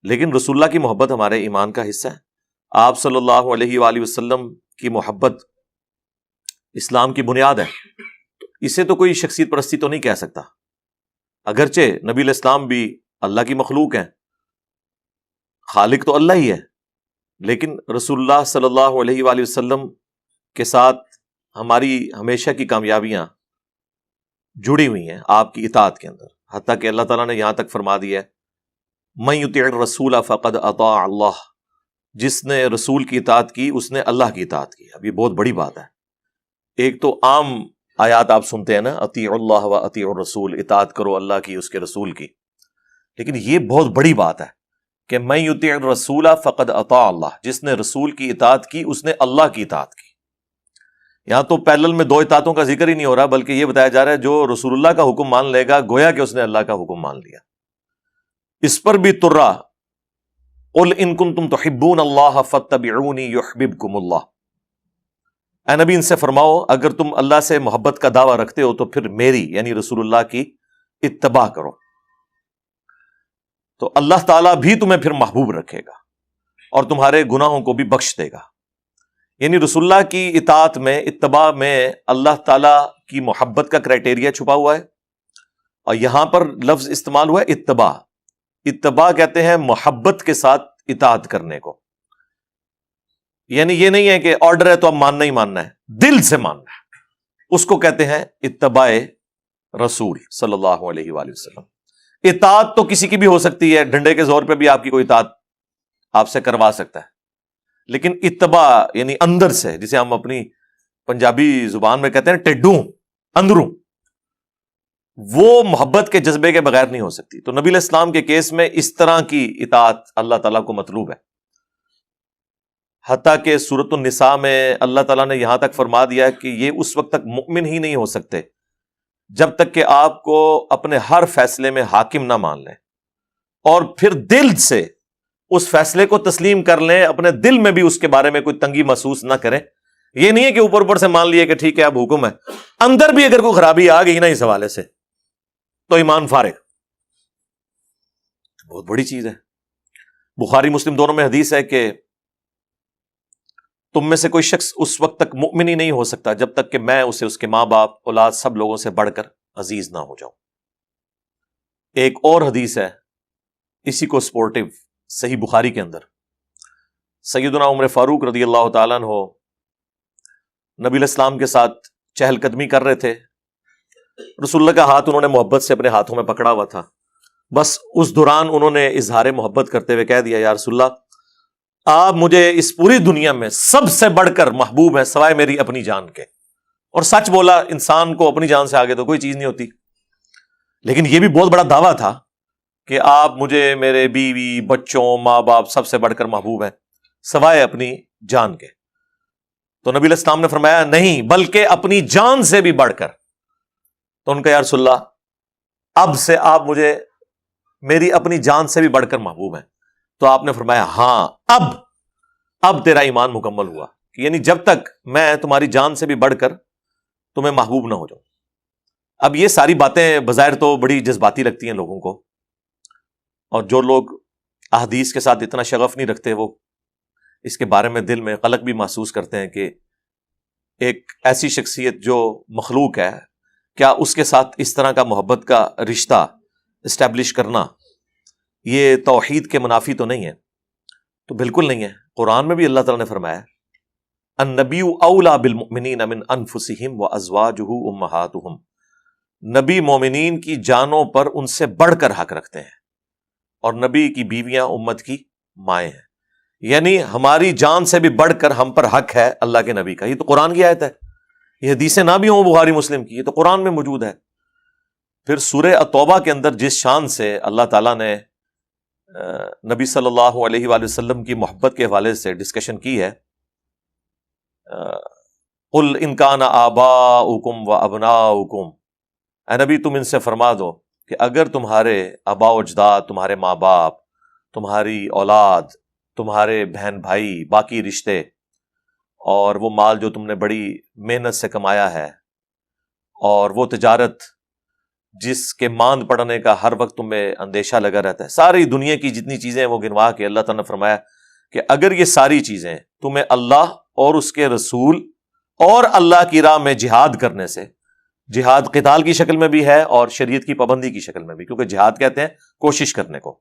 لیکن رسول اللہ کی محبت ہمارے ایمان کا حصہ ہے. آپ صلی اللہ علیہ وآلہ وسلم کی محبت اسلام کی بنیاد ہے. اسے تو کوئی شخصیت پرستی تو نہیں کہہ سکتا. اگرچہ نبی علیہ السلام بھی اللہ کی مخلوق ہیں، خالق تو اللہ ہی ہے، لیکن رسول اللہ صلی اللہ علیہ وآلہ وسلم کے ساتھ ہماری ہمیشہ کی کامیابیاں جڑی ہوئی ہیں آپ کی اطاعت کے اندر. حتیٰ کہ اللہ تعالیٰ نے یہاں تک فرما دیا ہے من یطع الرسول فقد اطاع اللہ، جس نے رسول کی اطاعت کی اس نے اللہ کی اطاعت کی. اب یہ بہت بڑی بات ہے. ایک تو عام آیات آپ سنتے ہیں نا، اطیعوا اللہ و اطیعوا الرسول، اطاعت کرو اللہ کی اس کے رسول کی، لیکن یہ بہت بڑی بات ہے کہ من یطع الرسول فقد اطاع اللہ، جس نے رسول کی اطاعت کی اس نے اللہ کی اطاعت کی. یہاں تو پیرلل میں دو اطاعتوں کا ذکر ہی نہیں ہو رہا، بلکہ یہ بتایا جا رہا ہے جو رسول اللہ کا حکم مان لے گا گویا کہ اس نے اللہ کا حکم مان لیا. اس پر بھی ترا قل ان کنتم تحبون اللہ فاتبعونی یحببکم اللہ، اے نبی ان سے فرماؤ اگر تم اللہ سے محبت کا دعویٰ رکھتے ہو تو پھر میری یعنی رسول اللہ کی اتباع کرو، تو اللہ تعالیٰ بھی تمہیں پھر محبوب رکھے گا اور تمہارے گناہوں کو بھی بخش دے گا. یعنی رسول اللہ کی اطاعت میں، اتباع میں اللہ تعالیٰ کی محبت کا کرائٹیریا چھپا ہوا ہے. اور یہاں پر لفظ استعمال ہوا ہے اتباع. اتباع کہتے ہیں محبت کے ساتھ اطاعت کرنے کو. یعنی یہ نہیں ہے کہ آرڈر ہے تو اب ماننا ہی ماننا ہے، دل سے ماننا ہے، اس کو کہتے ہیں اتباع رسول صلی اللہ علیہ وآلہ وسلم. اطاعت تو کسی کی بھی ہو سکتی ہے، ڈنڈے کے زور پہ بھی آپ کی کوئی اطاعت آپ سے کروا سکتا ہے، لیکن اتباع یعنی اندر سے، جسے ہم اپنی پنجابی زبان میں کہتے ہیں ٹڈوں، اندروں، وہ محبت کے جذبے کے بغیر نہیں ہو سکتی. تو نبی علیہ السلام کے کیس میں اس طرح کی اطاعت اللہ تعالیٰ کو مطلوب ہے. حتیٰ کہ سورۃ النساء میں اللہ تعالیٰ نے یہاں تک فرما دیا کہ یہ اس وقت تک مؤمن ہی نہیں ہو سکتے جب تک کہ آپ کو اپنے ہر فیصلے میں حاکم نہ مان لیں اور پھر دل سے اس فیصلے کو تسلیم کر لیں، اپنے دل میں بھی اس کے بارے میں کوئی تنگی محسوس نہ کریں. یہ نہیں ہے کہ اوپر اوپر سے مان لیے کہ ٹھیک ہے اب حکم ہے، اندر بھی اگر کوئی خرابی آ گئی نا اس حوالے سے تو ایمان فارغ. بہت بڑی چیز ہے. بخاری مسلم دونوں میں حدیث ہے کہ تم میں سے کوئی شخص اس وقت تک مؤمن ہی نہیں ہو سکتا جب تک کہ میں اسے اس کے ماں باپ اولاد سب لوگوں سے بڑھ کر عزیز نہ ہو جاؤں. ایک اور حدیث ہے اسی کو سپورٹیو صحیح بخاری کے اندر، سیدنا عمر فاروق رضی اللہ تعالیٰ عنہ نبی علیہ السلام کے ساتھ چہل قدمی کر رہے تھے. رسول اللہ کا ہاتھ انہوں نے محبت سے اپنے ہاتھوں میں پکڑا ہوا تھا. بس اس دوران انہوں نے اظہار محبت کرتے ہوئے کہہ دیا یا رسول اللہ آپ مجھے اس پوری دنیا میں سب سے بڑھ کر محبوب ہیں سوائے میری اپنی جان کے. اور سچ بولا، انسان کو اپنی جان سے آگے تو کوئی چیز نہیں ہوتی، لیکن یہ بھی بہت بڑا دعویٰ تھا کہ آپ مجھے میرے بیوی بچوں ماں باپ سب سے بڑھ کر محبوب ہیں سوائے اپنی جان کے. تو نبی علیہ السلام نے فرمایا نہیں بلکہ اپنی جان سے بھی بڑھ کر. تو ان کا یا رسول اللہ اب سے آپ مجھے میری اپنی جان سے بھی بڑھ کر محبوب ہیں. تو آپ نے فرمایا ہاں اب تیرا ایمان مکمل ہوا، کہ یعنی جب تک میں تمہاری جان سے بھی بڑھ کر تمہیں محبوب نہ ہو جاؤں. اب یہ ساری باتیں بظاہر تو بڑی جذباتی لگتی ہیں لوگوں کو، اور جو لوگ احادیث کے ساتھ اتنا شغف نہیں رکھتے وہ اس کے بارے میں دل میں قلق بھی محسوس کرتے ہیں کہ ایک ایسی شخصیت جو مخلوق ہے، کیا اس کے ساتھ اس طرح کا محبت کا رشتہ اسٹیبلش کرنا یہ توحید کے منافی تو نہیں ہے؟ تو بالکل نہیں ہے. قرآن میں بھی اللہ تعالیٰ نے فرمایا النبی اولا بالمؤمنین من انفسہم وازواجہ امہاتہم، نبی مومنین کی جانوں پر ان سے بڑھ کر حق رکھتے ہیں، اور نبی کی بیویاں امت کی مائیں ہیں. یعنی ہماری جان سے بھی بڑھ کر ہم پر حق ہے اللہ کے نبی کا. یہ تو قرآن کی آیت ہے، یہ حدیثیں نہ بھی ہوں بخاری مسلم کی، یہ تو قرآن میں موجود ہے. پھر سورہ التوبہ کے اندر جس شان سے اللہ تعالیٰ نے نبی صلی اللہ علیہ وآلہ وسلم کی محبت کے حوالے سے ڈسکشن کی ہے، قل ان کان آباؤکم و ابناؤکم، اے نبی تم ان سے فرما دو کہ اگر تمہارے آباء و اجداد، تمہارے ماں باپ، تمہاری اولاد، تمہارے بہن بھائی، باقی رشتے، اور وہ مال جو تم نے بڑی محنت سے کمایا ہے، اور وہ تجارت جس کے ماند پڑنے کا ہر وقت تمہیں اندیشہ لگا رہتا ہے. ساری دنیا کی جتنی چیزیں ہیں وہ گنوا کے اللہ تعالیٰ نے فرمایا کہ اگر یہ ساری چیزیں تمہیں اللہ اور اس کے رسول اور اللہ کی راہ میں جہاد کرنے سے، جہاد قتال کی شکل میں بھی ہے اور شریعت کی پابندی کی شکل میں بھی، کیونکہ جہاد کہتے ہیں کوشش کرنے کو،